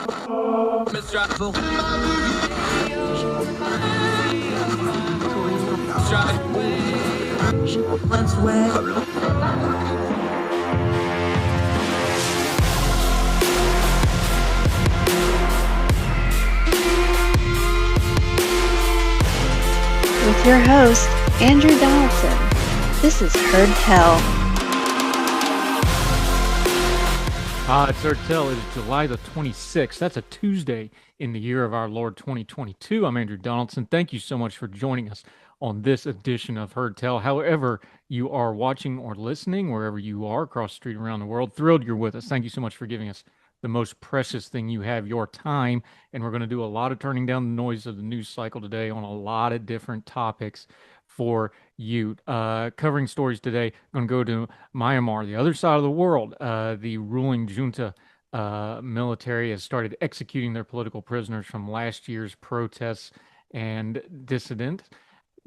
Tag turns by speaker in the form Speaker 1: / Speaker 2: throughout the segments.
Speaker 1: With your host, Andrew Donaldson. This is Heard Tell.
Speaker 2: It's Heard Tell. It is July the 26th. That's a Tuesday in the year of our Lord 2022. I'm Andrew Donaldson. Thank you so much for joining us on this edition of Heard Tell. However you are watching or listening, wherever you are across the street around the world, thrilled you're with us. Thank you so much for giving us the most precious thing you have, your time. And we're going to do a lot of turning down the noise of the news cycle today on a lot of different topics for you. Covering stories today, I'm going to go to Myanmar, the other side of the world. The ruling junta military has started executing their political prisoners from last year's protests and dissident.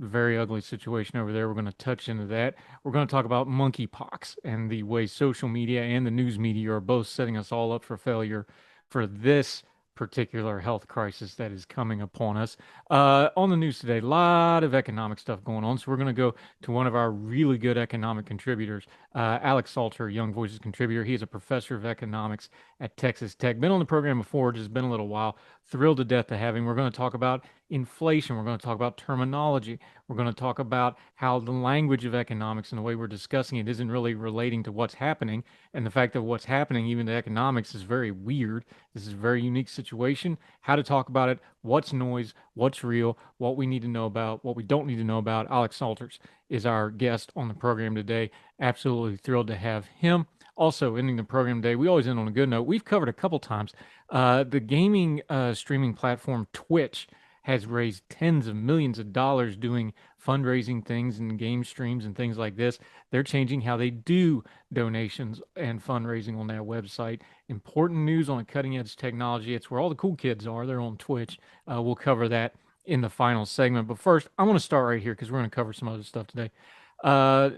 Speaker 2: Very ugly situation over there. We're going to touch into that. We're going to talk about monkeypox and the way social media and the news media are both setting us all up for failure for this particular health crisis that is coming upon us. On the news today, a lot of economic stuff going on. So we're going to go to one of our really good economic contributors, Alex Salter, Young Voices contributor. He is a professor of economics at Texas Tech. Been on the program before, just been a little while. Thrilled to death to have him. We're going to talk about inflation. We're going to talk about terminology. We're going to talk about how the language of economics and the way we're discussing it isn't really relating to what's happening. And the fact that what's happening, even the economics, is very weird. This is a very unique situation. How to talk about it, what's noise, what's real, what we need to know about, what we don't need to know about. Alex Salters is our guest on the program today. Absolutely thrilled to have him. Also, ending the program today, we always end on a good note. We've covered a couple times. The gaming streaming platform Twitch has raised tens of millions of dollars doing fundraising things and game streams and things like this. They're changing how they do donations and fundraising on that website. Important news on cutting edge technology. It's where all the cool kids are. They're on Twitch. We'll cover that in the final segment. But first, I want to start right here because we're going to cover some other stuff today.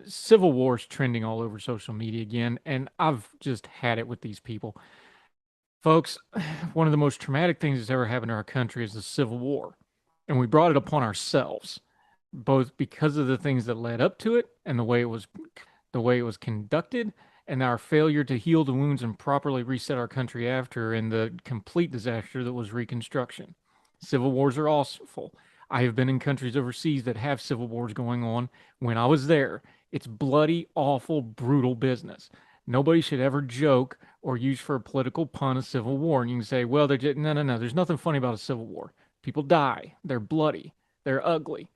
Speaker 2: Civil wars trending all over social media again, and I've just had it with these people. Folks, one of the most traumatic things that's ever happened to our country is the Civil War, and we brought it upon ourselves, both because of the things that led up to it and the way it was conducted, and our failure to heal the wounds and properly reset our country after, and the complete disaster that was Reconstruction. Civil wars are awful. I have been in countries overseas that have civil wars going on. When I was there, it's bloody, awful, brutal business. Nobody should ever joke or use for a political pun a civil war. And you can say, well, no. There's nothing funny about a civil war. People die. They're bloody. They're ugly.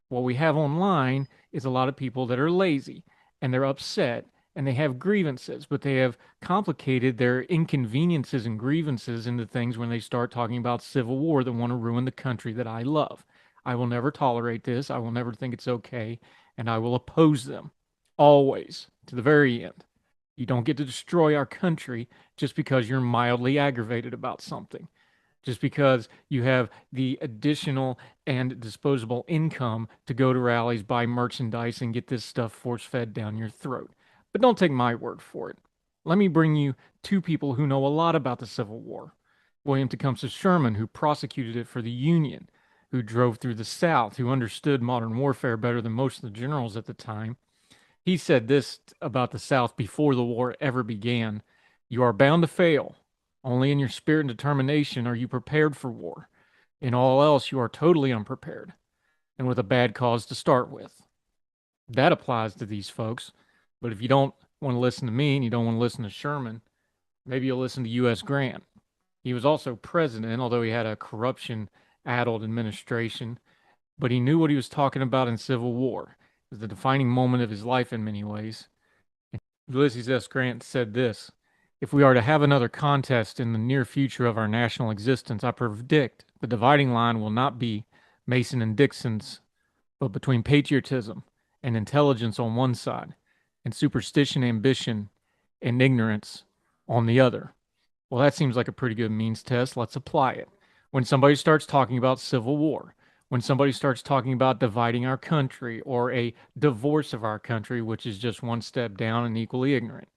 Speaker 2: What we have online is a lot of people that are lazy and they're upset and they have grievances, but they have complicated their inconveniences and grievances into things when they start talking about civil war that want to ruin the country that I love. I will never tolerate this. I will never think it's okay. And I will oppose them. Always. To the very end. You don't get to destroy our country just because you're mildly aggravated about something. Just because you have the additional and disposable income to go to rallies, buy merchandise, and get this stuff force-fed down your throat. But don't take my word for it. Let me bring you two people who know a lot about the Civil War. William Tecumseh Sherman, who prosecuted it for the Union, who drove through the South, who understood modern warfare better than most of the generals at the time. He said this about the South before the war ever began: "You are bound to fail. Only in your spirit and determination are you prepared for war. In all else, you are totally unprepared, and with a bad cause to start with." That applies to these folks. But if you don't want to listen to me and you don't want to listen to Sherman, maybe you'll listen to U.S. Grant. He was also president, although he had a corruption-addled administration, but he knew what he was talking about in Civil War. It was the defining moment of his life in many ways. Ulysses S. Grant said this: "If we are to have another contest in the near future of our national existence, I predict the dividing line will not be Mason and Dixon's, but between patriotism and intelligence on one side, and superstition, ambition, and ignorance on the other." Well, that seems like a pretty good means test. Let's apply it. When somebody starts talking about civil war, when somebody starts talking about dividing our country or a divorce of our country, which is just one step down and equally ignorant,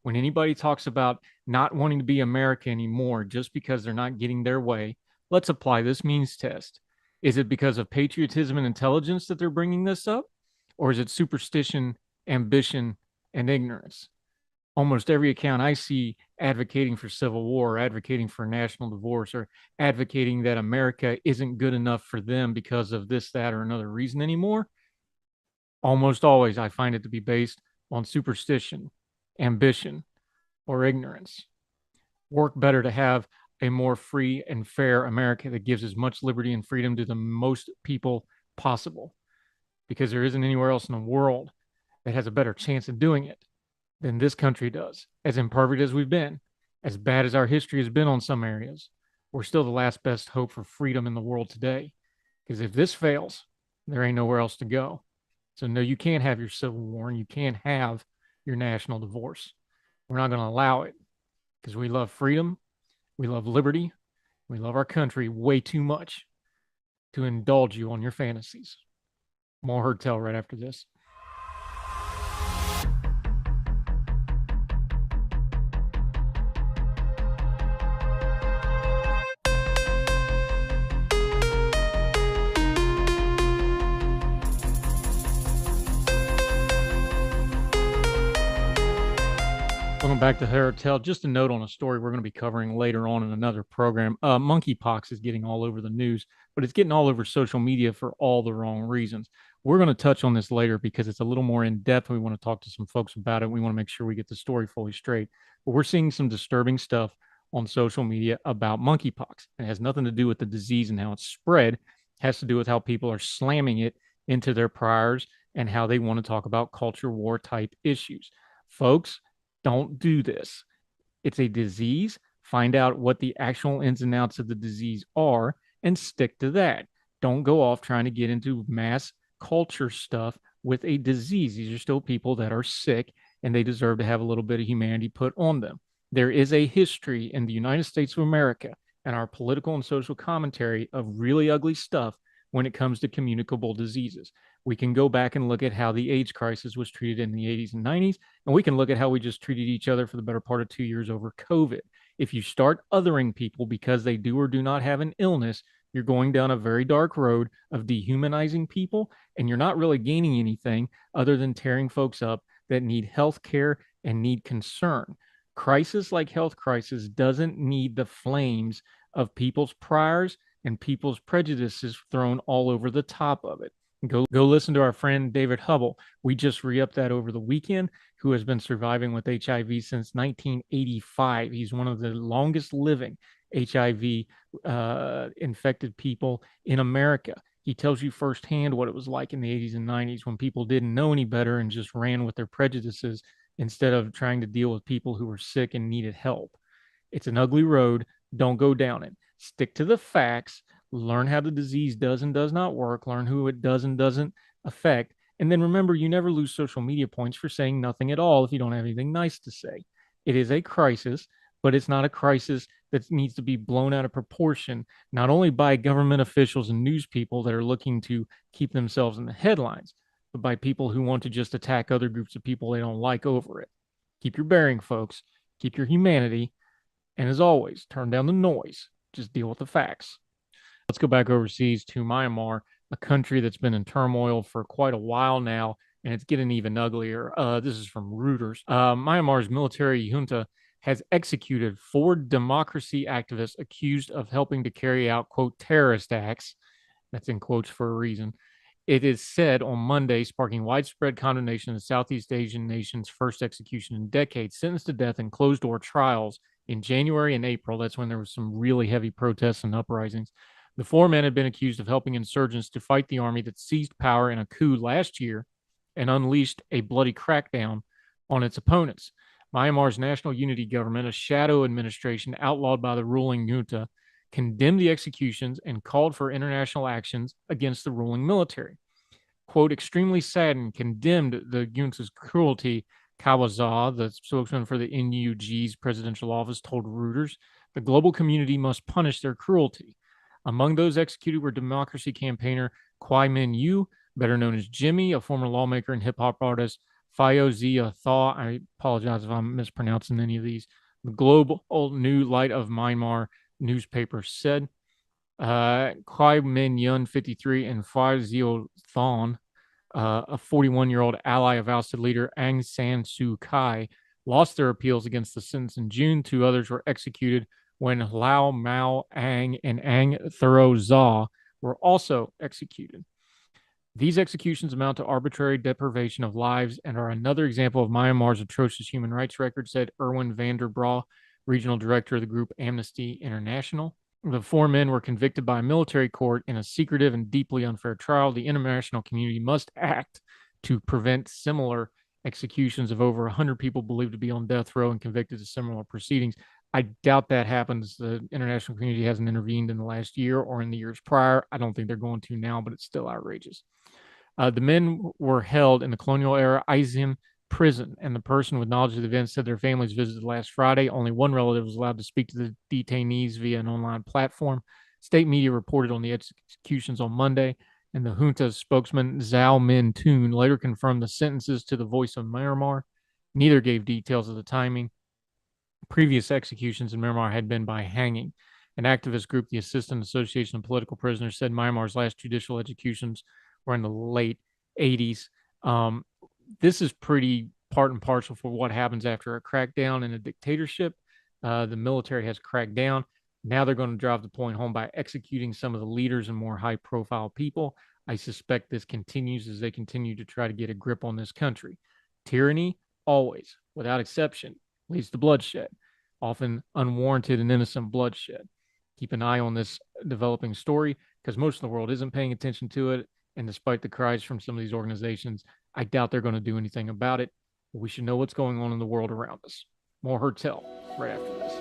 Speaker 2: When anybody talks about not wanting to be America anymore just because they're not getting their way, let's apply this means test. Is it because of patriotism and intelligence that they're bringing this up? Or is it superstition, ambition, and ignorance? Almost every account I see advocating for civil war, or advocating for national divorce, or advocating that America isn't good enough for them because of this, that, or another reason anymore, almost always I find it to be based on superstition, ambition, or ignorance. Work better to have a more free and fair America that gives as much liberty and freedom to the most people possible, because there isn't anywhere else in the world that has a better chance of doing it than this country does. As imperfect as we've been, as bad as our history has been on some areas, we're still the last best hope for freedom in the world today. Because if this fails, there ain't nowhere else to go. So no, you can't have your civil war and you can't have your national divorce. We're not going to allow it because we love freedom, we love liberty, we love our country way too much to indulge you on your fantasies. More Heard Tell right after this. Welcome back to Heard Tell. Just a note on a story we're going to be covering later on in another program. Monkeypox is getting all over the news, but it's getting all over social media for all the wrong reasons. We're going to touch on this later because it's a little more in depth. We want to talk to some folks about it. We want to make sure we get the story fully straight. But we're seeing some disturbing stuff on social media about monkeypox. It has nothing to do with the disease and how it's spread. It has to do with how people are slamming it into their priors and how they want to talk about culture war type issues. Folks, don't do this. It's a disease. Find out what the actual ins and outs of the disease are and stick to that. Don't go off trying to get into mass culture stuff with a disease. These are still people that are sick and they deserve to have a little bit of humanity put on them. There is a history in the United States of America and our political and social commentary of really ugly stuff when it comes to communicable diseases. We can go back and look at how the AIDS crisis was treated in the 80s and 90s, and we can look at how we just treated each other for the better part of 2 years over COVID. If you start othering people because they do or do not have an illness, you're going down a very dark road of dehumanizing people, and you're not really gaining anything other than tearing folks up that need health care and need concern. Crisis like health crisis doesn't need the flames of people's priors and people's prejudices thrown all over the top of it. Go listen to our friend David Hubble. We just re-upped that over the weekend, who has been surviving with HIV since 1985. He's one of the longest living HIV infected people in America. He tells you firsthand what it was like in the 80s and 90s when people didn't know any better and just ran with their prejudices instead of trying to deal with people who were sick and needed help. It's an ugly road. Don't go down it. Stick to the facts. Learn how the disease does and does not work. Learn who it does and doesn't affect. And then remember, you never lose social media points for saying nothing at all if you don't have anything nice to say. It is a crisis, but it's not a crisis that needs to be blown out of proportion, not only by government officials and news people that are looking to keep themselves in the headlines, but by people who want to just attack other groups of people they don't like over it. Keep your bearing, folks. Keep your humanity. And as always, turn down the noise. Just deal with the facts. Let's go back overseas to Myanmar, a country that's been in turmoil for quite a while now, and it's getting even uglier. This is from Reuters. Myanmar's military junta has executed 4 democracy activists accused of helping to carry out, quote, terrorist acts. That's in quotes for a reason. It is said on Monday, sparking widespread condemnation of the Southeast Asian nation's first execution in decades, sentenced to death in closed-door trials in January and April. That's when there was some really heavy protests and uprisings. The 4 men had been accused of helping insurgents to fight the army that seized power in a coup last year and unleashed a bloody crackdown on its opponents. Myanmar's National Unity Government, a shadow administration outlawed by the ruling junta, condemned the executions and called for international actions against the ruling military. Quote, extremely saddened, condemned the junta's cruelty. Kawaza, the spokesman for the NUG's presidential office, told Reuters, the global community must punish their cruelty. Among those executed were democracy campaigner Kwai Min Yu, better known as Jimmy, a former lawmaker and hip-hop artist, Fiozia Thaw, I apologize if I'm mispronouncing any of these, the Global New Light of Myanmar newspaper said. Kwai Min Yun, 53, and Phai Zio Thon, a 41-year-old ally of ousted leader Aung San Suu Kyi, lost their appeals against the sentence in June. Two others were executed when Lau Mao Ang and Ang Thuro Za were also executed. These executions amount to arbitrary deprivation of lives and are another example of Myanmar's atrocious human rights record, said Erwin van der Braa, regional director of the group Amnesty International. The four men were convicted by a military court in a secretive and deeply unfair trial. The international community must act to prevent similar executions of over 100 people believed to be on death row and convicted of similar proceedings. I doubt that happens. The international community hasn't intervened in the last year or in the years prior. I don't think they're going to now, but it's still outrageous. The men were held in the colonial era Izim prison, and the person with knowledge of the event said their families visited last Friday. Only one relative was allowed to speak to the detainees via an online platform. State media reported on the executions on Monday, and the junta's spokesman Zhao Min Tun later confirmed the sentences to the Voice of Myanmar. Neither gave details of the timing. Previous executions in Myanmar had been by hanging. An activist group, the Assistant Association of Political Prisoners, said Myanmar's last judicial executions were in the late 80s. This is pretty part and parcel for what happens after a crackdown in a dictatorship. The military has cracked down. Now they're going to drive the point home by executing some of the leaders and more high-profile people. I suspect this continues as they continue to try to get a grip on this country. Tyranny, always, without exception, leads to bloodshed, often unwarranted and innocent bloodshed. Keep an eye on this developing story because most of the world isn't paying attention to it. And despite the cries from some of these organizations, I doubt they're going to do anything about it. But we should know what's going on in the world around us. More Heard Tell right after this.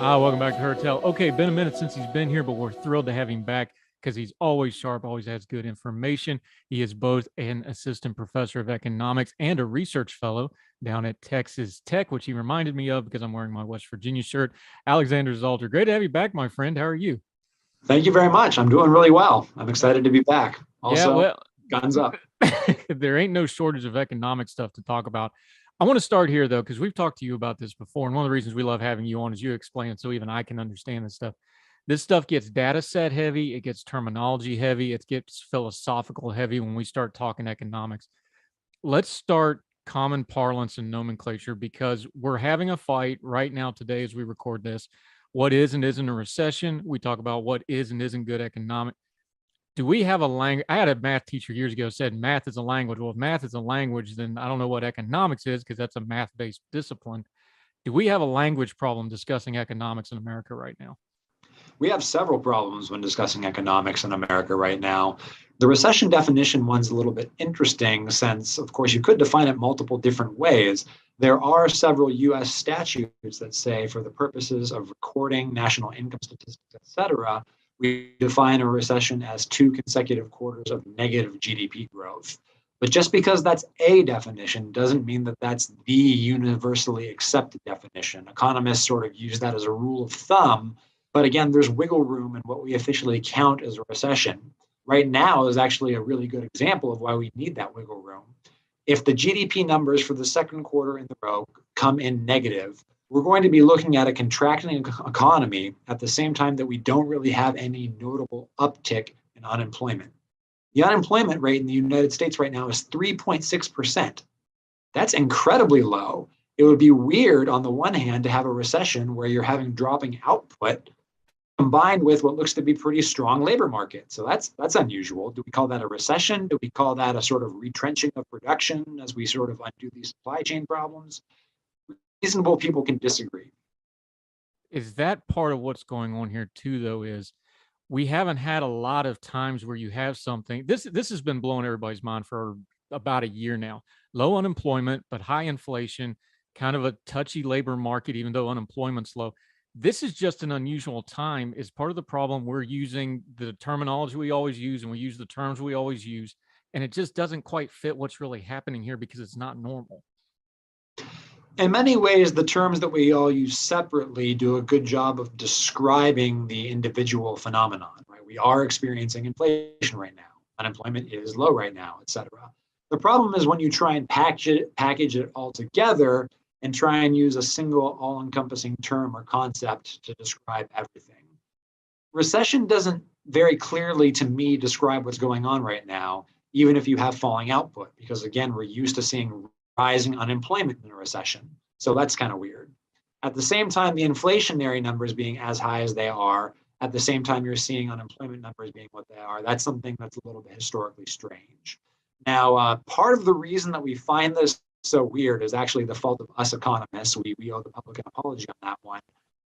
Speaker 2: Welcome back to Heard Tell. Okay, been a minute since he's been here, but we're thrilled to have him back because he's always sharp, always has good information. He is both an assistant professor of economics and a research fellow down at Texas Tech, which he reminded me of because I'm wearing my West Virginia shirt. Alexander Zalter, great to have you back, my friend. How are you?
Speaker 3: Thank you very much. I'm doing really well. I'm excited to be back. Also,
Speaker 2: yeah, well,
Speaker 3: guns up.
Speaker 2: There ain't no shortage of economic stuff to talk about. I want to start here, though, because we've talked to you about this before. And one of the reasons we love having you on is you explain it so even I can understand this stuff. This stuff gets data set heavy. It gets terminology heavy. It gets philosophical heavy when we start talking economics. Let's start common parlance and nomenclature because we're having a fight right now today as we record this. What is and isn't a recession? We talk about what is and isn't good economic. Do we have a language? I had a math teacher years ago said math is a language. Well, if math is a language, then I don't know what economics is because that's a math-based discipline. Do we have a language problem discussing economics in America right now?
Speaker 3: We have several problems when discussing economics in America right now. The recession definition one's a little bit interesting since, of course, you could define it multiple different ways. There are several U.S. statutes that say for the purposes of recording national income statistics, et cetera, we define a recession as 2 consecutive quarters of negative GDP growth. But just because that's a definition doesn't mean that that's the universally accepted definition. Economists sort of use that as a rule of thumb. But again, there's wiggle room in what we officially count as a recession. Right now is actually a really good example of why we need that wiggle room. If the GDP numbers for the second quarter in a row come in negative, we're going to be looking at a contracting economy at the same time that we don't really have any notable uptick in unemployment. The unemployment rate in the United States right now is 3.6%. That's incredibly low. It would be weird on the one hand to have a recession where you're having dropping output combined with what looks to be pretty strong labor market. So that's unusual. Do we call that a recession? Do we call that a sort of retrenching of production as we sort of undo these supply chain problems? Reasonable people can disagree.
Speaker 2: Is that part of what's going on here too, though, is we haven't had a lot of times where you have something. This has been blowing everybody's mind for about a year now. Low unemployment, but high inflation, kind of a touchy labor market, even though unemployment's low. This is just an unusual time. Is part of the problem. We're using the terminology we always use, and we use the terms we always use, and it just doesn't quite fit what's really happening here because it's not normal.
Speaker 3: In many ways, the terms that we all use separately do a good job of describing the individual phenomenon, right? We are experiencing inflation right now. Unemployment is low right now, et cetera. The problem is when you try and package it all together and try and use a single all-encompassing term or concept to describe everything. Recession doesn't very clearly, to me, describe what's going on right now, even if you have falling output, because again, we're used to seeing rising unemployment in a recession. So that's kind of weird. At the same time, the inflationary numbers being as high as they are, at the same time you're seeing unemployment numbers being what they are, that's something that's a little bit historically strange. Now, part of the reason that we find this so weird is actually the fault of us economists. We owe the public an apology on that one.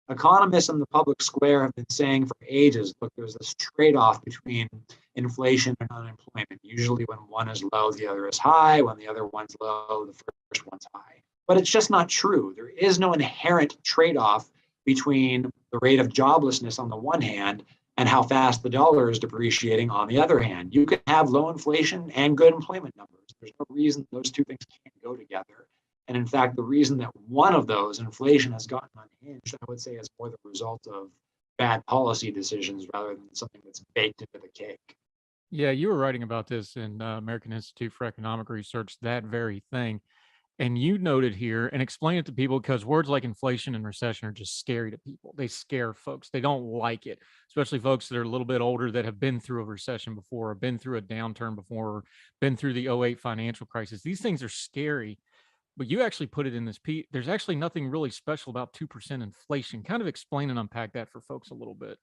Speaker 3: Economists in the public square have been saying for ages, look, there's this trade-off between inflation and unemployment. Usually when one is low, the other is high. When the other one's low, the first one's high. But it's just not true. There is no inherent trade-off between the rate of joblessness on the one hand and how fast the dollar is depreciating on the other hand. You can have low inflation and good employment numbers. There's no reason those two things can't go together. And in fact, the reason that one of those, inflation, has gotten unhinged, I would say is more the result of bad policy decisions rather than something that's baked into the cake.
Speaker 2: Yeah, you were writing about this in American Institute for Economic Research, that very thing. And you noted here and explain it to people because words like inflation and recession are just scary to people. They scare folks. They don't like it, especially folks that are a little bit older that have been through a recession before, or been through a downturn before, or been through the '08 financial crisis. These things are scary, but you actually put it in this piece. There's actually nothing really special about 2% inflation. Kind of explain and unpack that for folks a little bit.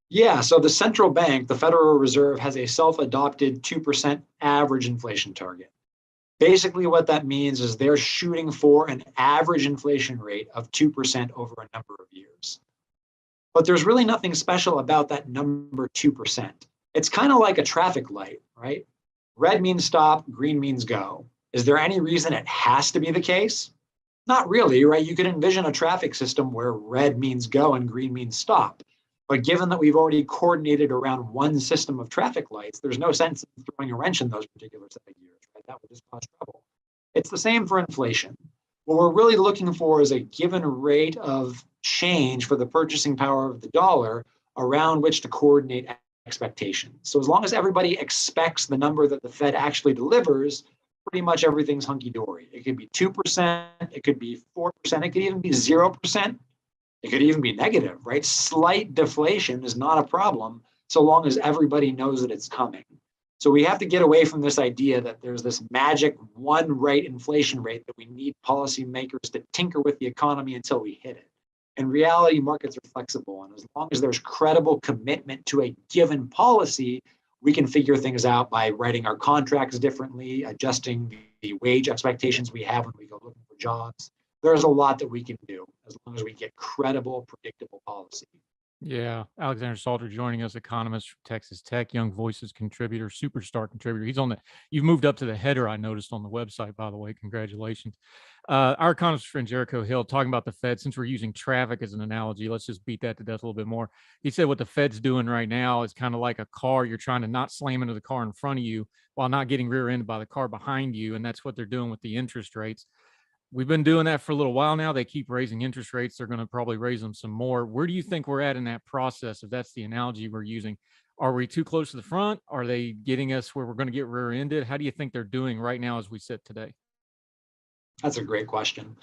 Speaker 3: Yeah, so the central bank, the Federal Reserve, has a self-adopted 2% average inflation target. Basically, what that means is they're shooting for an average inflation rate of 2% over a number of years. But there's really nothing special about that number 2%. It's kind of like a traffic light, right? Red means stop, green means go. Is there any reason it has to be the case? Not really, right? You could envision a traffic system where red means go and green means stop. But given that we've already coordinated around one system of traffic lights, there's no sense in throwing a wrench in those particular set of gears, right? That would just cause trouble. It's the same for inflation. What we're really looking for is a given rate of change for the purchasing power of the dollar around which to coordinate expectations. So as long as everybody expects the number that the Fed actually delivers, pretty much everything's hunky-dory. It could be 2%, it could be 4%, it could even be 0%. It could even be negative, right? Slight deflation is not a problem so long as everybody knows that it's coming. So we have to get away from this idea that there's this magic one rate inflation rate that we need policymakers to tinker with the economy until we hit it. In reality, markets are flexible, and as long as there's credible commitment to a given policy, we can figure things out by writing our contracts differently, adjusting the wage expectations we have when we go looking for jobs. There's a lot that we can do as long as we get credible, predictable policy.
Speaker 2: Yeah, Alexander Salter joining us, economist from Texas Tech, Young Voices contributor, superstar contributor. He's on the, you've moved up to the header, I noticed on the website, by the way. Congratulations. Our economist friend Jericho Hill talking about the Fed, since we're using traffic as an analogy, let's just beat that to death a little bit more. He said what the Fed's doing right now is kind of like a car. You're trying to not slam into the car in front of you while not getting rear-ended by the car behind you, and that's what they're doing with the interest rates. We've been doing that for a little while now. They keep raising interest rates. They're going to probably raise them some more. Where do you think we're at in that process, if that's the analogy we're using? Are we too close to the front? Are they getting us where we're going to get rear-ended? How do you think they're doing right now as we sit today?
Speaker 3: That's a great question.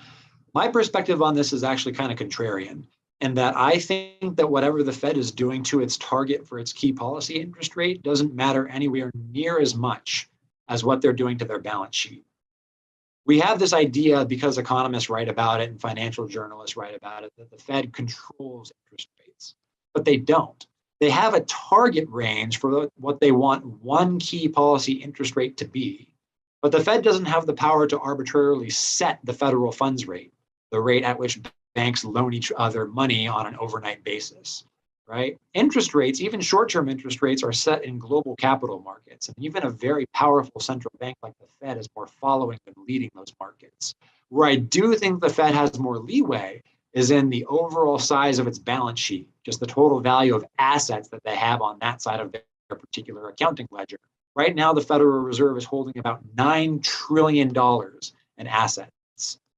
Speaker 3: My perspective on this is actually kind of contrarian, in that I think that whatever the Fed is doing to its target for its key policy interest rate doesn't matter anywhere near as much as what they're doing to their balance sheet. We have this idea, because economists write about it and financial journalists write about it, that the Fed controls interest rates, but they don't. They have a target range for what they want one key policy interest rate to be, but the Fed doesn't have the power to arbitrarily set the federal funds rate, the rate at which banks loan each other money on an overnight basis. right? Interest rates, even short-term interest rates, are set in global capital markets. And even a very powerful central bank like the Fed is more following than leading those markets. Where I do think the Fed has more leeway is in the overall size of its balance sheet, just the total value of assets that they have on that side of their particular accounting ledger. Right now, the Federal Reserve is holding about $9 trillion in assets.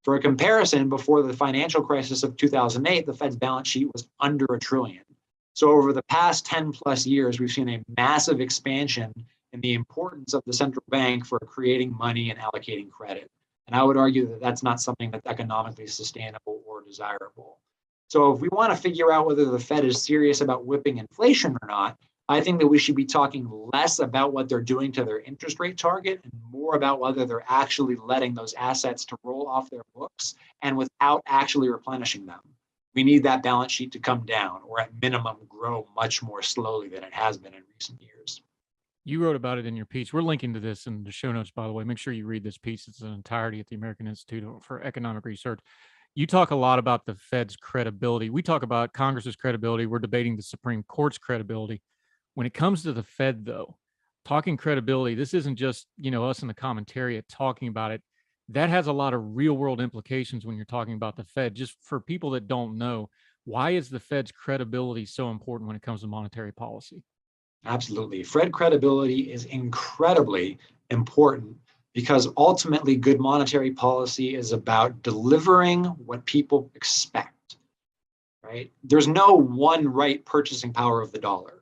Speaker 3: For a comparison, before the financial crisis of 2008, the Fed's balance sheet was under $1 trillion. So over the past 10 plus years, we've seen a massive expansion in the importance of the central bank for creating money and allocating credit. And I would argue that that's not something that's economically sustainable or desirable. So if we want to figure out whether the Fed is serious about whipping inflation or not, I think that we should be talking less about what they're doing to their interest rate target and more about whether they're actually letting those assets to roll off their books and without actually replenishing them. We need that balance sheet to come down or at minimum grow much more slowly than it has been in recent years.
Speaker 2: You wrote about it in your piece. We're linking to this in the show notes, by the way. Make sure you read this piece. It's an entirety at the American Institute for Economic Research. You talk a lot about the Fed's credibility. We talk about Congress's credibility. We're debating the Supreme Court's credibility. When it comes to the Fed, though, talking credibility, this isn't just, us in the commentariat talking about it. That has a lot of real world implications when you're talking about the Fed. Just for people that don't know, why is the Fed's credibility so important when it comes to monetary policy?
Speaker 3: Absolutely. Fed credibility is incredibly important because ultimately good monetary policy is about delivering what people expect, right? There's no one right purchasing power of the dollar.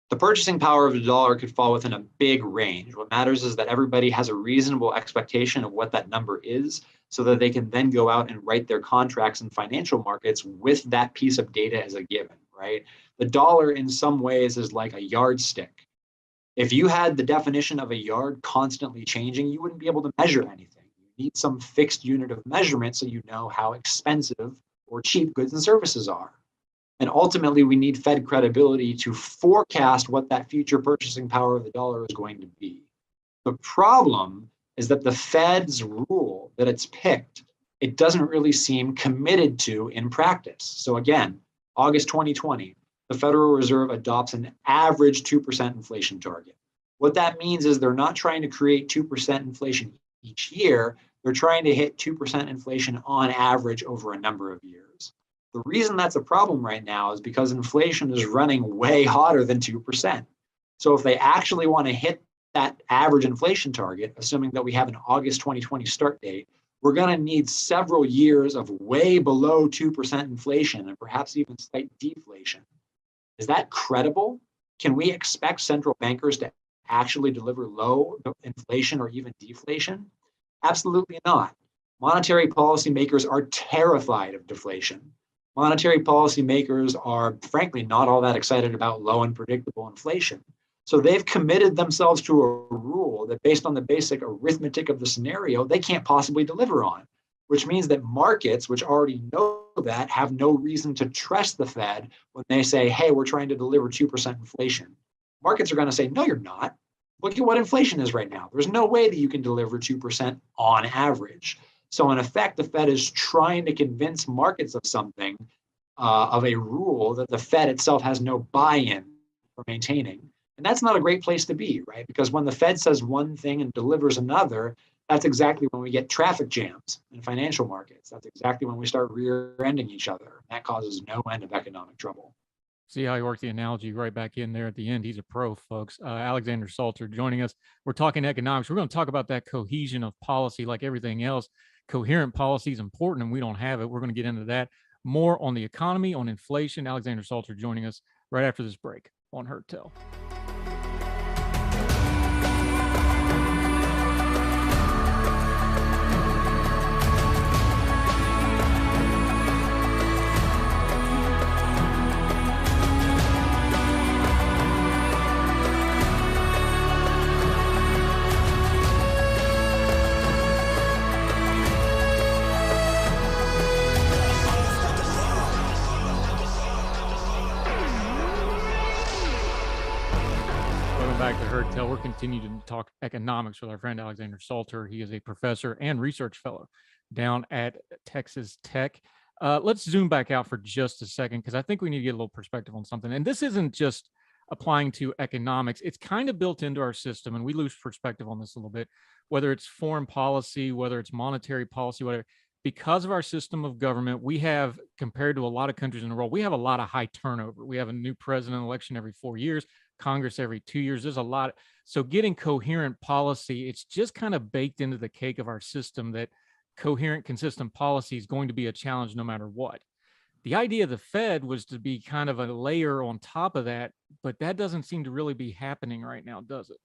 Speaker 3: The purchasing power of the dollar could fall within a big range. What matters is that everybody has a reasonable expectation of what that number is so that they can then go out and write their contracts in financial markets with that piece of data as a given, right? The dollar in some ways is like a yardstick. If you had the definition of a yard constantly changing, you wouldn't be able to measure anything. You need some fixed unit of measurement so you know how expensive or cheap goods and services are. And ultimately, we need Fed credibility to forecast what that future purchasing power of the dollar is going to be. The problem is that the Fed's rule that it's picked, it doesn't really seem committed to in practice. So again, August 2020, the Federal Reserve adopts an average 2% inflation target. What that means is they're not trying to create 2% inflation each year. They're trying to hit 2% inflation on average over a number of years. The reason that's a problem right now is because inflation is running way hotter than 2%. So if they actually want to hit that average inflation target, assuming that we have an August 2020 start date, we're going to need several years of way below 2% inflation and perhaps even slight deflation. Is that credible? Can we expect central bankers to actually deliver low inflation or even deflation? Absolutely not. Monetary policymakers are terrified of deflation. Monetary policymakers are, frankly, not all that excited about low and predictable inflation. So they've committed themselves to a rule that, based on the basic arithmetic of the scenario, they can't possibly deliver on, which means that markets, which already know that, have no reason to trust the Fed when they say, hey, we're trying to deliver 2% inflation. Markets are going to say, no, you're not. Look at what inflation is right now. There's no way that you can deliver 2% on average. So in effect, the Fed is trying to convince markets of something, of a rule that the Fed itself has no buy-in for maintaining. And that's not a great place to be, right? Because when the Fed says one thing and delivers another, that's exactly when we get traffic jams in financial markets. That's exactly when we start rear-ending each other. That causes no end of economic trouble.
Speaker 2: See how he worked the analogy right back in there at the end. He's a pro, folks. Alexander Salter joining us. We're talking economics. We're going to talk about that cohesion of policy like everything else. Coherent policy is important and we don't have it. We're going to get into that. More on the economy, on inflation. Alexander Salter joining us right after this break on Heard Tell. Back to Heard Tell. We're continuing to talk economics with our friend Alexander Salter. He is a professor and research fellow down at Texas Tech. Let's zoom back out for just a second, because I think we need to get a little perspective on something. And this isn't just applying to economics. It's kind of built into our system, and we lose perspective on this a little bit, whether it's foreign policy, whether it's monetary policy, whatever. Because of our system of government, we have, compared to a lot of countries in the world, we have a lot of high turnover. We have a new president election every 4 years, Congress every 2 years. There's a lot. So getting coherent policy, it's just kind of baked into the cake of our system that coherent, consistent policy is going to be a challenge no matter what. The idea of the Fed was to be kind of a layer on top of that, but that doesn't seem to really be happening right now, does it?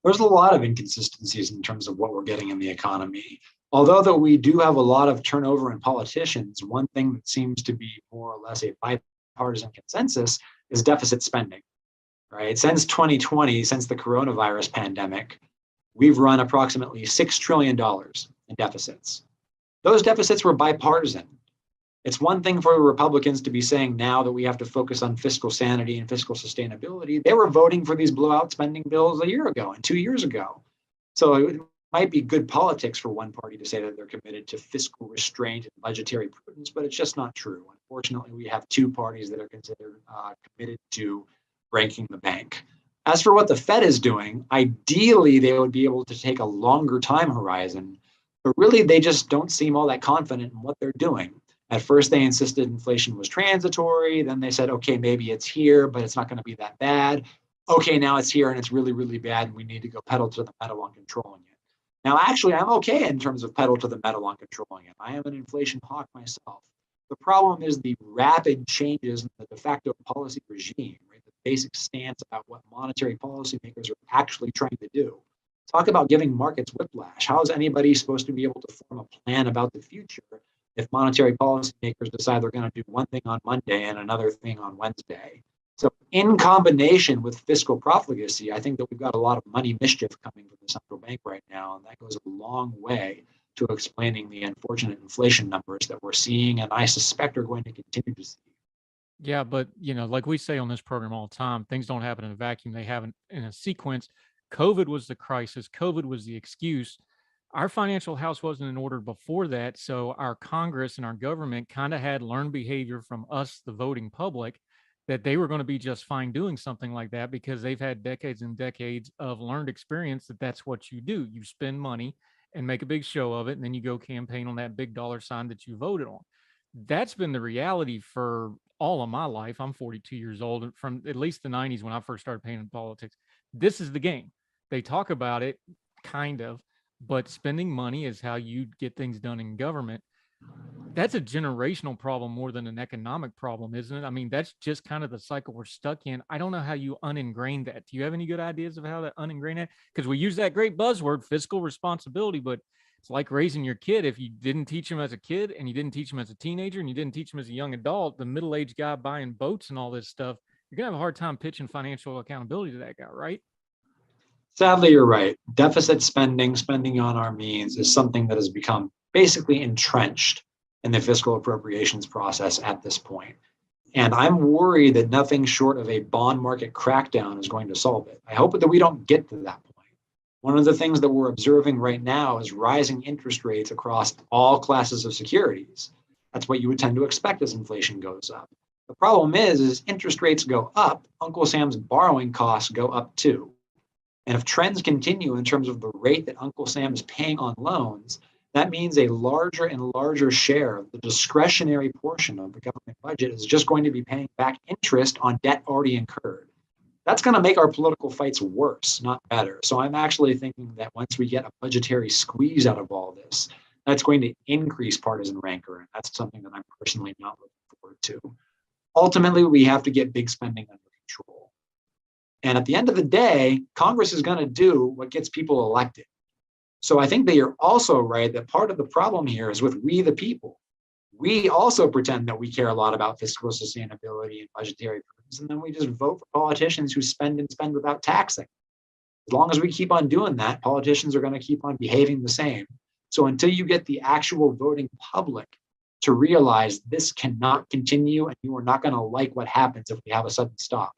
Speaker 3: There's a lot of inconsistencies in terms of what we're getting in the economy. Although that we do have a lot of turnover in politicians, one thing that seems to be more or less a bipartisan consensus is deficit spending, right? Since 2020, since the coronavirus pandemic, we've run approximately $6 trillion in deficits. Those deficits were bipartisan. It's one thing for the Republicans to be saying now that we have to focus on fiscal sanity and fiscal sustainability. They were voting for these blowout spending bills a year ago and 2 years ago. So it might be good politics for one party to say that they're committed to fiscal restraint and budgetary prudence, but it's just not true. Unfortunately, we have two parties that are considered committed to breaking the bank. As for what the Fed is doing, ideally, they would be able to take a longer time horizon, but really they just don't seem all that confident in what they're doing. At first, they insisted inflation was transitory. Then they said, okay, maybe it's here, but it's not going to be that bad. Okay, now it's here and it's really, really bad, and we need to go pedal to the metal on controlling it. Now, actually, I'm okay in terms of pedal to the metal on controlling it. I am an inflation hawk myself. The problem is the rapid changes in the de facto policy regime, right? The basic stance about what monetary policymakers are actually trying to do. Talk about giving markets whiplash. How is anybody supposed to be able to form a plan about the future if monetary policymakers decide they're going to do one thing on Monday and another thing on Wednesday? So in combination with fiscal profligacy, I think that we've got a lot of money mischief coming from the central bank right now, and that goes a long way to explaining the unfortunate inflation numbers that we're seeing, and I suspect are going to continue to see.
Speaker 2: Yeah, but like we say on this program all the time, things don't happen in a vacuum. They happen in a sequence. COVID was the crisis. COVID was the excuse. Our financial house wasn't in order before that. So our Congress and our government kind of had learned behavior from us, the voting public, that they were going to be just fine doing something like that because they've had decades and decades of learned experience that that's what you do. You spend money and make a big show of it, and then you go campaign on that big dollar sign that you voted on. That's been the reality for all of my life. I'm 42 years old, from at least the 90s when I first started paying in politics. This is the game. They talk about it, kind of, but spending money is how you get things done in government. That's a generational problem more than an economic problem, isn't it? I mean, that's just kind of the cycle we're stuck in. I don't know how you uningrain that. Do you have any good ideas of how to uningrain that? Because we use that great buzzword, fiscal responsibility, but it's like raising your kid. If you didn't teach him as a kid and you didn't teach him as a teenager and you didn't teach him as a young adult, the middle-aged guy buying boats and all this stuff, you're going to have a hard time pitching financial accountability to that guy, right?
Speaker 3: Sadly, you're right. Deficit spending, spending on our means, is something that has become basically entrenched in the fiscal appropriations process at this point. And I'm worried that nothing short of a bond market crackdown is going to solve it. I hope that we don't get to that point. One of the things that we're observing right now is rising interest rates across all classes of securities. That's what you would tend to expect as inflation goes up. The problem is interest rates go up, Uncle Sam's borrowing costs go up too. And if trends continue in terms of the rate that Uncle Sam is paying on loans, that means a larger and larger share of the discretionary portion of the government budget is just going to be paying back interest on debt already incurred. That's going to make our political fights worse, not better. So I'm actually thinking that once we get a budgetary squeeze out of all this, that's going to increase partisan rancor. And that's something that I'm personally not looking forward to. Ultimately, we have to get big spending under control. And at the end of the day, Congress is going to do what gets people elected. So I think that you're also right that part of the problem here is with we the people. We also pretend that we care a lot about fiscal sustainability and budgetary prudence, and then we just vote for politicians who spend and spend without taxing. As long as we keep on doing that, politicians are going to keep on behaving the same. So until you get the actual voting public to realize this cannot continue and you are not going to like what happens if we have a sudden stop,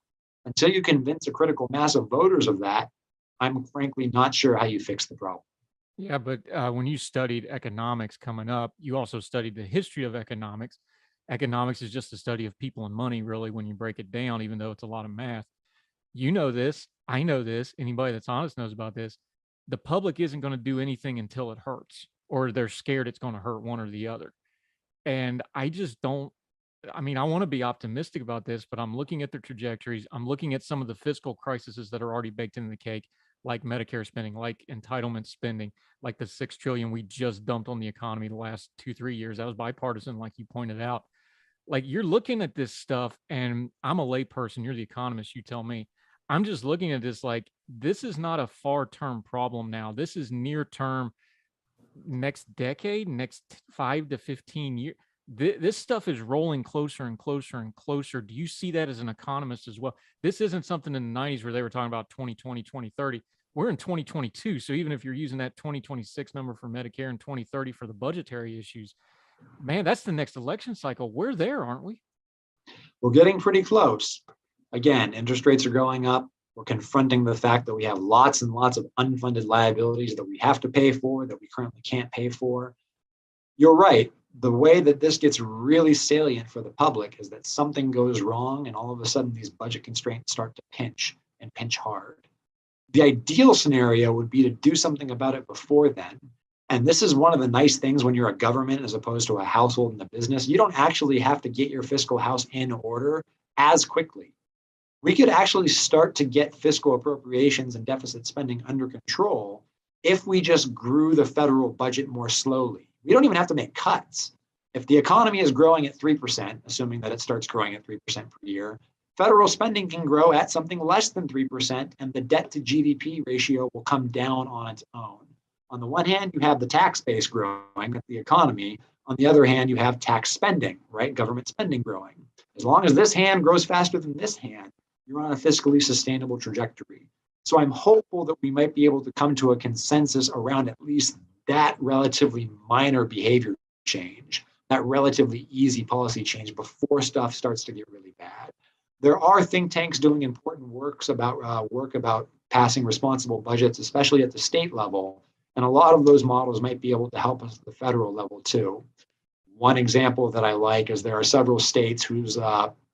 Speaker 3: until you convince a critical mass of voters of that, I'm frankly not sure how you fix the problem.
Speaker 2: Yeah, but when you studied economics coming up, you also studied the history of economics. Economics is just the study of people and money, really, when you break it down, even though it's a lot of math. You know this. I know this. Anybody that's honest knows about this. The public isn't going to do anything until it hurts, or they're scared it's going to hurt one or the other. And I just don't. I mean, I want to be optimistic about this, but I'm looking at the trajectories. I'm looking at some of the fiscal crises that are already baked into the cake, like Medicare spending, like entitlement spending, like the 6 trillion we just dumped on the economy the last 2, 3 years. That was bipartisan, like you pointed out. Like you're looking at this stuff, and I'm a layperson. You're the economist. You tell me. I'm just looking at this like this is not a far term problem now. This is near term, next decade, next 5 to 15 years. This stuff is rolling closer and closer and closer. Do you see that as an economist as well? This isn't something in the 90s where they were talking about 2020, 2030. We're in 2022. So even if you're using that 2026 number for Medicare and 2030 for the budgetary issues, man, that's the next election cycle. We're there, aren't we?
Speaker 3: We're getting pretty close. Again, interest rates are going up. We're confronting the fact that we have lots and lots of unfunded liabilities that we have to pay for that we currently can't pay for. You're right. The way that this gets really salient for the public is that something goes wrong and all of a sudden these budget constraints start to pinch and pinch hard. The ideal scenario would be to do something about it before then. And this is one of the nice things when you're a government as opposed to a household and a business. You don't actually have to get your fiscal house in order as quickly. We could actually start to get fiscal appropriations and deficit spending under control if we just grew the federal budget more slowly. We don't even have to make cuts. If the economy is growing at 3%, assuming that it starts growing at 3% per year, federal spending can grow at something less than 3%, and the debt to GDP ratio will come down on its own. On the one hand, you have the tax base growing, the economy. On the other hand, you have tax spending, right? Government spending growing. As long as this hand grows faster than this hand, you're on a fiscally sustainable trajectory. So I'm hopeful that we might be able to come to a consensus around at least that relatively minor behavior change, that relatively easy policy change before stuff starts to get really bad. There are think tanks doing important work about passing responsible budgets, especially at the state level. And a lot of those models might be able to help us at the federal level too. One example that I like is there are several states whose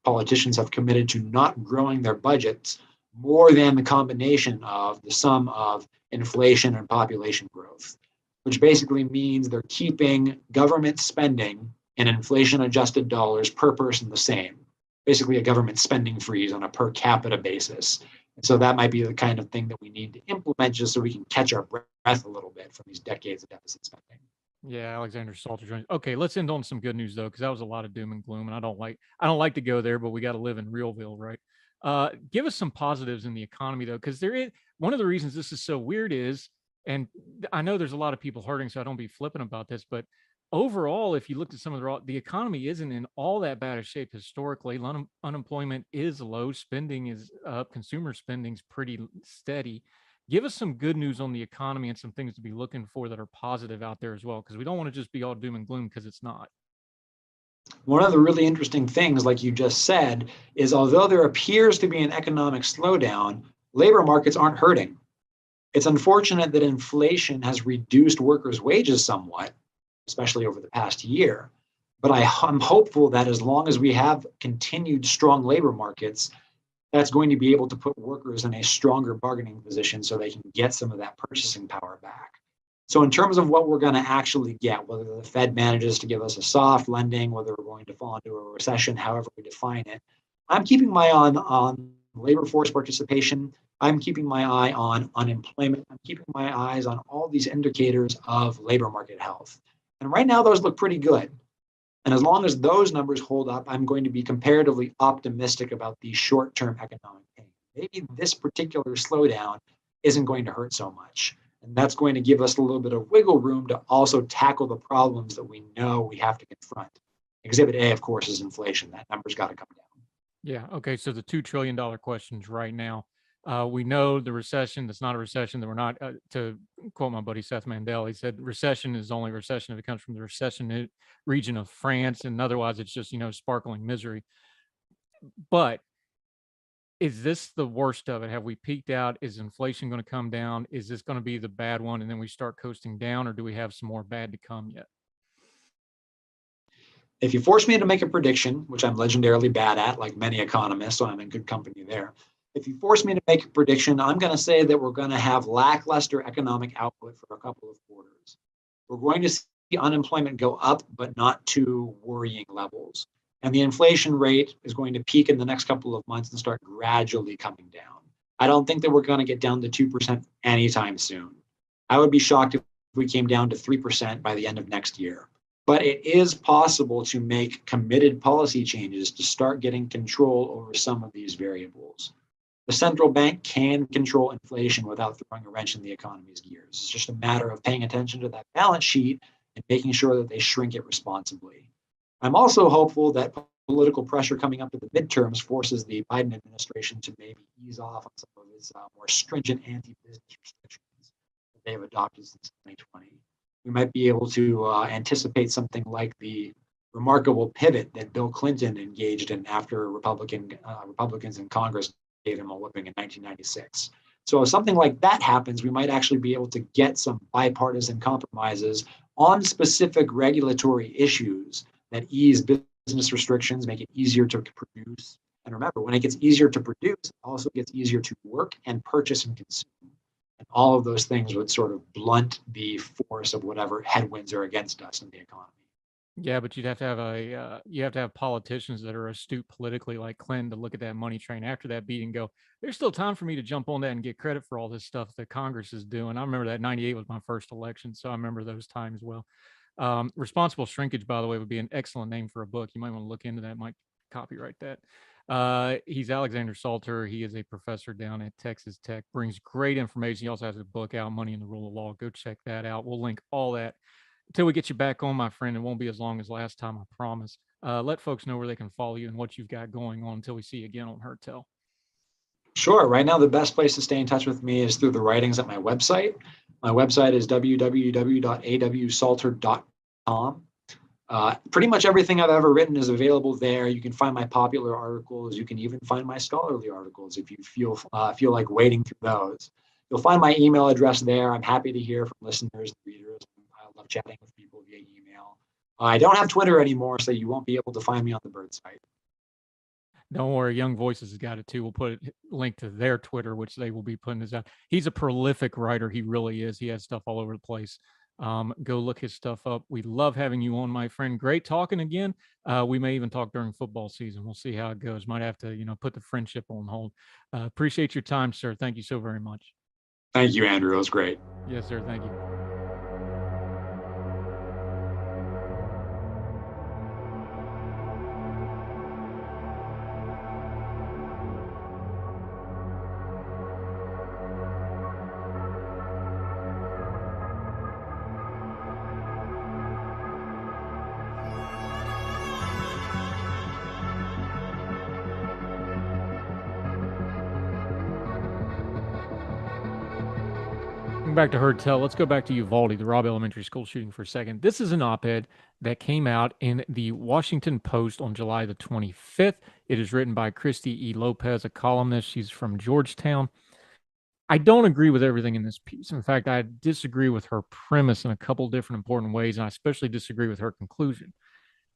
Speaker 3: politicians have committed to not growing their budgets more than the combination of the sum of inflation and population growth, which basically means they're keeping government spending in inflation-adjusted dollars per person the same, basically a government spending freeze on a per capita basis. And so that might be the kind of thing that we need to implement just so we can catch our breath a little bit from these decades of deficit spending.
Speaker 2: Yeah, Alexander Salter joins. Okay, let's end on some good news though, because that was a lot of doom and gloom, and I don't like to go there, but we got to live in Realville, right? Give us some positives in the economy though, because there is one of the reasons this is so weird is, and I know there's a lot of people hurting, so I don't be flippant about this, but overall, if you looked at some of the economy isn't in all that bad a shape historically. Unemployment is low, spending is up, consumer spending's pretty steady. Give us some good news on the economy and some things to be looking for that are positive out there as well, because we don't want to just be all doom and gloom because it's not.
Speaker 3: One of the really interesting things, like you just said, is although there appears to be an economic slowdown, labor markets aren't hurting. It's unfortunate that inflation has reduced workers' wages somewhat, especially over the past year. But I'm hopeful that as long as we have continued strong labor markets, that's going to be able to put workers in a stronger bargaining position so they can get some of that purchasing power back. So in terms of what we're going to actually get, whether the Fed manages to give us a soft landing, whether we're going to fall into a recession, however we define it, I'm keeping my eye on labor force participation. I'm keeping my eye on unemployment. I'm keeping my eyes on all these indicators of labor market health. And right now, those look pretty good. And as long as those numbers hold up, I'm going to be comparatively optimistic about the short-term economic pain. Maybe this particular slowdown isn't going to hurt so much. And that's going to give us a little bit of wiggle room to also tackle the problems that we know we have to confront. Exhibit A, of course, is inflation. That number's got to come down.
Speaker 2: Yeah. Okay. So the $2 trillion questions right now. We know the recession, that's not a recession, that we're not, to quote my buddy Seth Mandel, he said recession is only recession if it comes from the recession region of France, and otherwise it's just, sparkling misery. But Is this the worst of it? Have we peaked out? Is inflation going to come down? Is this going to be the bad one and then we start coasting down, or do we have some more bad to come yet?
Speaker 3: If you force me to make a prediction, which I'm legendarily bad at, like many economists, so I'm in good company there. If you force me to make a prediction, I'm going to say that we're going to have lackluster economic output for a couple of quarters. We're going to see unemployment go up, but not to worrying levels. And the inflation rate is going to peak in the next couple of months and start gradually coming down. I don't think that we're going to get down to 2% anytime soon. I would be shocked if we came down to 3% by the end of next year. But it is possible to make committed policy changes to start getting control over some of these variables. The central bank can control inflation without throwing a wrench in the economy's gears. It's just a matter of paying attention to that balance sheet and making sure that they shrink it responsibly. I'm also hopeful that political pressure coming up to the midterms forces the Biden administration to maybe ease off on some of its more stringent anti-business restrictions that they've adopted since 2020. We might be able to anticipate something like the remarkable pivot that Bill Clinton engaged in after Republicans in Congress gave him a whipping in 1996. So if something like that happens, we might actually be able to get some bipartisan compromises on specific regulatory issues that ease business restrictions, make it easier to produce. And remember, when it gets easier to produce, it also gets easier to work and purchase and consume. And all of those things would sort of blunt the force of whatever headwinds are against us in the economy.
Speaker 2: Yeah, but you'd have to have you have to have politicians that are astute politically, like Clinton, to look at that money train after that beat and go, "There's still time for me to jump on that and get credit for all this stuff that Congress is doing." I remember that '98 was my first election, so I remember those times well. Responsible Shrinkage, by the way, would be an excellent name for a book. You might want to look into that. Might copyright that. He's Alexander Salter. He is a professor down at Texas Tech. Brings great information. He also has a book out, Money and the Rule of Law. Go check that out. We'll link all that until we get you back on, my friend. It won't be as long as last time, I promise. Let folks know where they can follow you and what you've got going on until we see you again on Heard Tell.
Speaker 3: Sure. Right now, the best place to stay in touch with me is through the writings at my website. My website is www.awsalter.com. Pretty much everything I've ever written is available there. You can find my popular articles. You can even find my scholarly articles if you feel like wading through those. You'll find my email address there. I'm happy to hear from listeners and readers. I love chatting with people via email. I don't have Twitter anymore, so you won't be able to find me on the Bird site.
Speaker 2: Don't worry, Young Voices has got it too. We'll put a link to their Twitter, which they will be putting this out. He's a prolific writer. He really is. He has stuff all over the place. Go look his stuff up. We love having you on, my friend. Great talking again. We may even talk during football season. We'll see how it goes. Might have to, put the friendship on hold. Appreciate your time, sir. Thank you so very much.
Speaker 3: Thank you, Andrew. It was great.
Speaker 2: Yes, sir. Thank you. Back to Heard Tell. Let's go back to Uvlade, the Robb Elementary School shooting, for a second. This is an op-ed that came out in the Washington Post on July the 25th. It is written by Christy E. Lopez, a columnist. She's from Georgetown. I don't agree with everything in this piece. In fact, I disagree with her premise in a couple different important ways, and I especially disagree with her conclusion.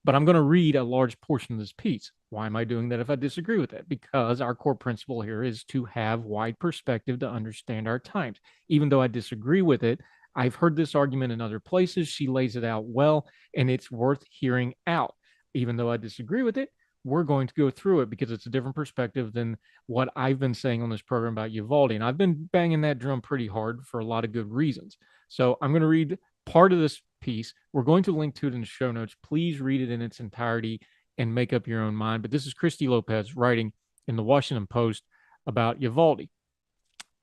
Speaker 2: But I'm going to read a large portion of this piece. Why am I doing that if I disagree with it? Because our core principle here is to have wide perspective to understand our times. Even though I disagree with it, I've heard this argument in other places. She lays it out well, and it's worth hearing out. Even though I disagree with it, we're going to go through it because it's a different perspective than what I've been saying on this program about Uvlade. And I've been banging that drum pretty hard for a lot of good reasons. So I'm going to read part of this piece. We're going to link to it in the show notes. Please read it in its entirety and make up your own mind. But this is Christy Lopez writing in the Washington Post about Uvlade.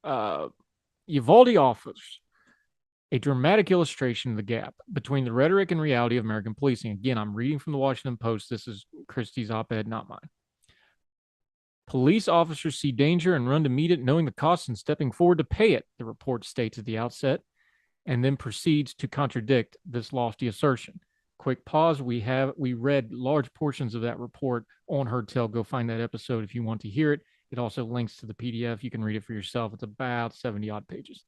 Speaker 2: Uvlade offers a dramatic illustration of the gap between the rhetoric and reality of American policing. Again, I'm reading from the Washington Post. This is Christy's op-ed, not mine. Police officers see danger and run to meet it, knowing the cost and stepping forward to pay it, the report states at the outset, and then proceeds to contradict this lofty assertion. Quick pause. We read large portions of that report on Heard Tell. Go find that episode if you want to hear it. It also links to the PDF. You can read it for yourself. It's about 70 odd pages.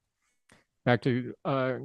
Speaker 2: Back to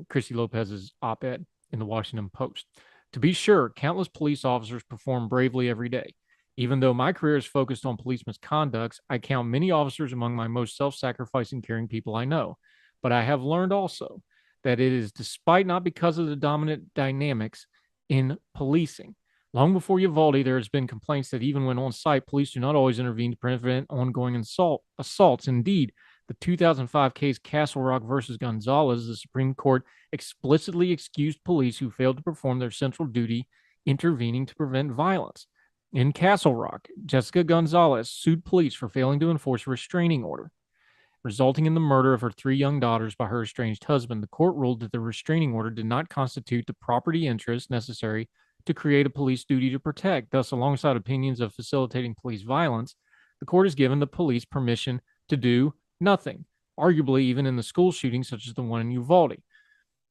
Speaker 2: Christy Lopez's op-ed in the Washington Post. To be sure, countless police officers perform bravely every day. Even though my career is focused on police misconducts, I count many officers among my most self-sacrificing, caring people I know. But I have learned also that it is despite not because of the dominant dynamics in policing. Long before Uvalde, there has been complaints that even when on site, police do not always intervene to prevent ongoing assaults. Indeed, the 2005 case Castle Rock versus Gonzalez, the Supreme Court explicitly excused police who failed to perform their central duty, intervening to prevent violence. In Castle Rock, Jessica Gonzalez sued police for failing to enforce a restraining order, resulting in the murder of her 3 young daughters by her estranged husband. The court ruled that the restraining order did not constitute the property interest necessary to create a police duty to protect. Thus, alongside opinions of facilitating police violence, the court has given the police permission to do nothing, arguably even in the school shootings such as the one in Uvalde.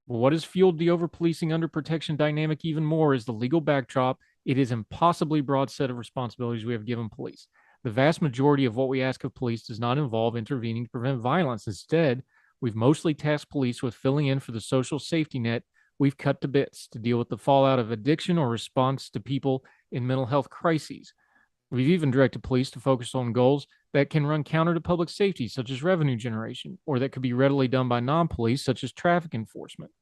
Speaker 2: But what has fueled the over-policing under-protection dynamic even more is the legal backdrop. It is an impossibly broad set of responsibilities we have given police. The vast majority of what we ask of police does not involve intervening to prevent violence. Instead, we've mostly tasked police with filling in for the social safety net we've cut to bits to deal with the fallout of addiction or response to people in mental health crises. We've even directed police to focus on goals that can run counter to public safety, such as revenue generation, or that could be readily done by non-police, such as traffic enforcement.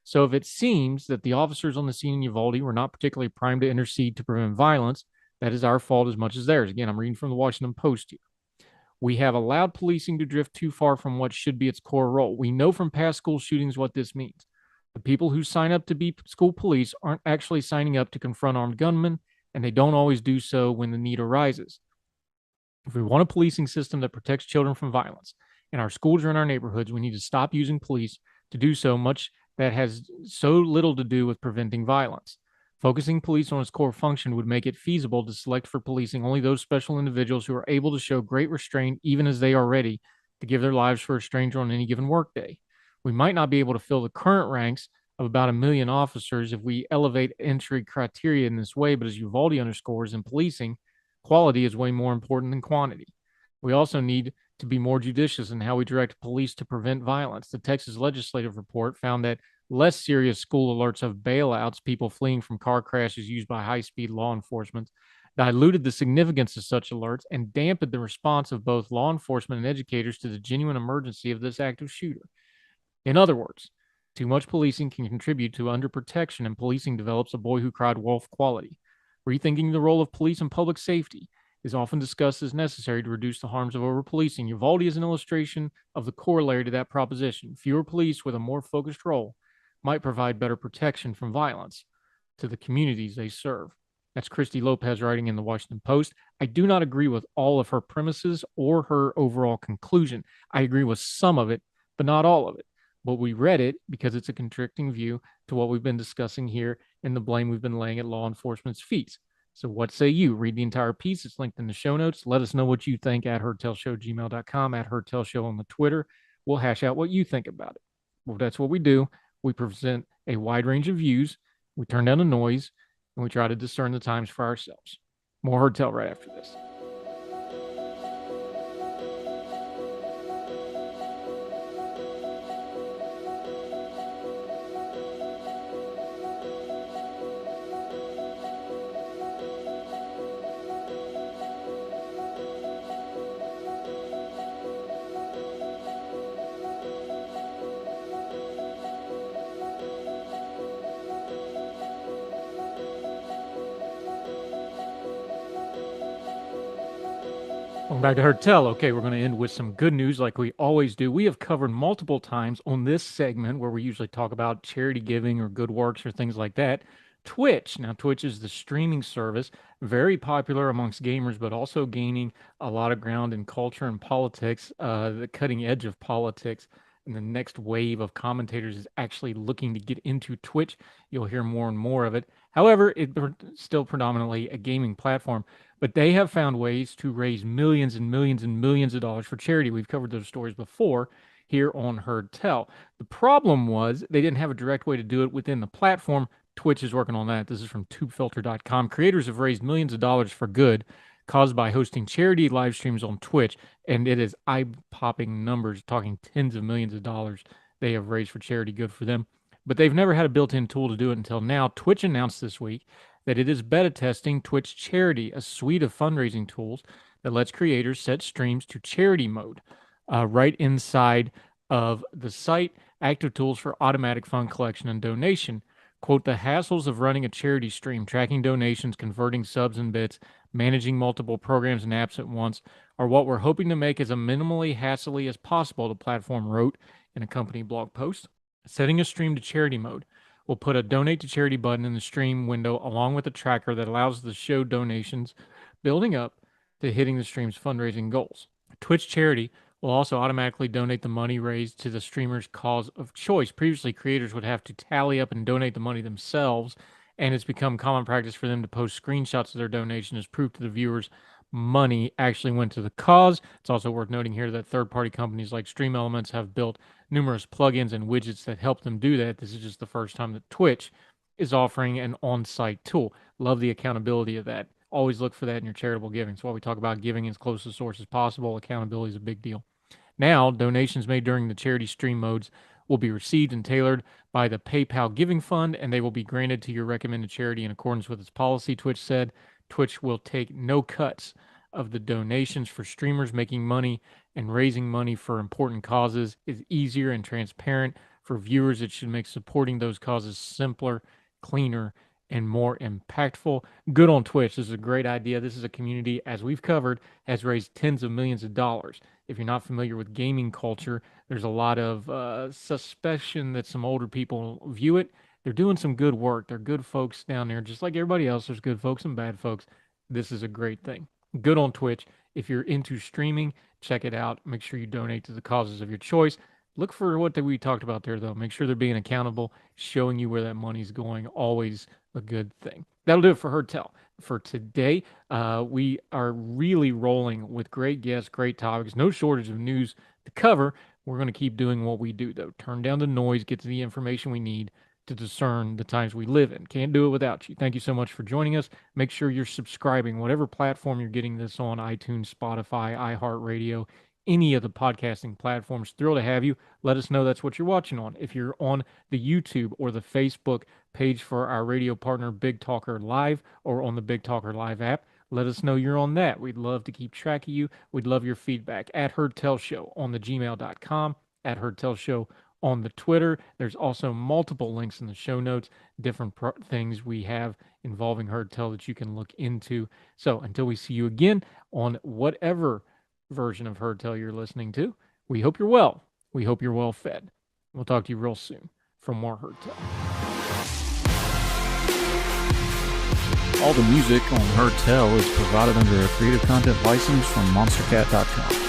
Speaker 2: So if it seems that the officers on the scene in Uvalde were not particularly primed to intercede to prevent violence, that is our fault as much as theirs. Again, I'm reading from the Washington Post here. We have allowed policing to drift too far from what should be its core role. We know from past school shootings what this means. The people who sign up to be school police aren't actually signing up to confront armed gunmen, and they don't always do so when the need arises. If we want a policing system that protects children from violence in our schools or in our neighborhoods, we need to stop using police to do so much that has so little to do with preventing violence. Focusing police on its core function would make it feasible to select for policing only those special individuals who are able to show great restraint, even as they are ready to give their lives for a stranger on any given workday. We might not be able to fill the current ranks of about 1 million officers if we elevate entry criteria in this way, but as Uvalde underscores, in policing, quality is way more important than quantity. We also need to be more judicious in how we direct police to prevent violence. The Texas Legislative Report found that less serious school alerts of bailouts, people fleeing from car crashes used by high-speed law enforcement, diluted the significance of such alerts and dampened the response of both law enforcement and educators to the genuine emergency of this active shooter. In other words, too much policing can contribute to underprotection, and policing develops a boy who cried wolf quality. Rethinking the role of police in public safety is often discussed as necessary to reduce the harms of over-policing. Uvalde is an illustration of the corollary to that proposition. Fewer police with a more focused role might provide better protection from violence to the communities they serve. That's Christy Lopez writing in the Washington Post. I do not agree with all of her premises or her overall conclusion. I agree with some of it, but not all of it. But we read it because it's a contradicting view to what we've been discussing here and the blame we've been laying at law enforcement's feet. So what say you? Read the entire piece. It's linked in the show notes. Let us know what you think at heardtellshow@gmail.com, at heardtellshow on the Twitter. We'll hash out what you think about it. Well, that's what we do. We present a wide range of views. We turn down the noise, and we try to discern the times for ourselves. More Heard Tell right after this. Welcome back to Heard Tell. Okay, we're going to end with some good news like we always do. We have covered multiple times on this segment where we usually talk about charity giving or good works or things like that. Twitch. Now, Twitch is the streaming service, very popular amongst gamers, but also gaining a lot of ground in culture and politics, the cutting edge of politics. And the next wave of commentators is actually looking to get into Twitch. You'll hear more and more of it. However, it's still predominantly a gaming platform, but they have found ways to raise millions and millions and millions of dollars for charity. We've covered those stories before here on Heard Tell. The problem was they didn't have a direct way to do it within the platform. Twitch is working on that. This is from tubefilter.com. Creators have raised millions of dollars for good. caused by hosting charity live streams on Twitch. And it is eye-popping numbers, talking tens of millions of dollars they have raised for charity. Good for them. But they've never had a built-in tool to do it until now. Twitch announced this week that it is beta testing Twitch Charity, a suite of fundraising tools that lets creators set streams to charity mode right inside of the site. Active tools for automatic fund collection and donation. Quote, the hassles of running a charity stream, tracking donations, converting subs and bits, managing multiple programs and apps at once are what we're hoping to make as minimally hassly as possible, the platform wrote in a company blog post. Setting a stream to charity mode will put a donate to charity button in the stream window along with a tracker that allows the show donations building up to hitting the stream's fundraising goals. Twitch Charity will also automatically donate the money raised to the streamer's cause of choice. Previously, creators would have to tally up and donate the money themselves, and it's become common practice for them to post screenshots of their donation as proof to the viewers money actually went to the cause. It's also worth noting here that third-party companies like Stream Elements have built numerous plugins and widgets that help them do that. This is just the first time that Twitch is offering an on-site tool. Love the accountability of that. Always look for that in your charitable giving. It's why we talk about giving as close to the source as possible. Accountability is a big deal. Now, donations made during the charity stream modes will be received and tailored by the PayPal Giving Fund, and they will be granted to your recommended charity in accordance with its policy, Twitch said. Twitch will take no cuts of the donations for streamers. Making money and raising money for important causes is easier and transparent for viewers. It should make supporting those causes simpler, cleaner, and more impactful. Good on Twitch. This is a great idea. This is a community, as we've covered, has raised tens of millions of dollars. If you're not familiar with gaming culture, there's a lot of suspicion that some older people view it. They're doing some good work. They're good folks down there. Just like everybody else, there's good folks and bad folks. This is a great thing. Good on Twitch. If you're into streaming, check it out. Make sure you donate to the causes of your choice. Look for what we talked about there, though. Make sure they're being accountable, showing you where that money's going. Always a good thing. That'll do it for HerdTell. For today, we are really rolling with great guests, great topics, no shortage of news to cover. We're going to keep doing what we do, though. Turn down the noise, get to the information we need to discern the times we live in. Can't do it without you. Thank you so much for joining us. Make sure you're subscribing, whatever platform you're getting this on, iTunes, Spotify, iHeartRadio, any of the podcasting platforms. Thrilled to have you. Let us know that's what you're watching on. If you're on the YouTube or the Facebook page for our radio partner, Big Talker Live, or on the Big Talker Live app, let us know you're on that. We'd love to keep track of you. We'd love your feedback at HerdTellShow on the gmail.com, at HerdTellShow on the Twitter. There's also multiple links in the show notes, different things we have involving HerdTell that you can look into. So until we see you again on whatever version of HerdTell you're listening to, we hope you're well. We hope you're well fed. We'll talk to you real soon for more HerdTell.
Speaker 4: All the music on HerdTell is provided under a Creative Content license from monstercat.com.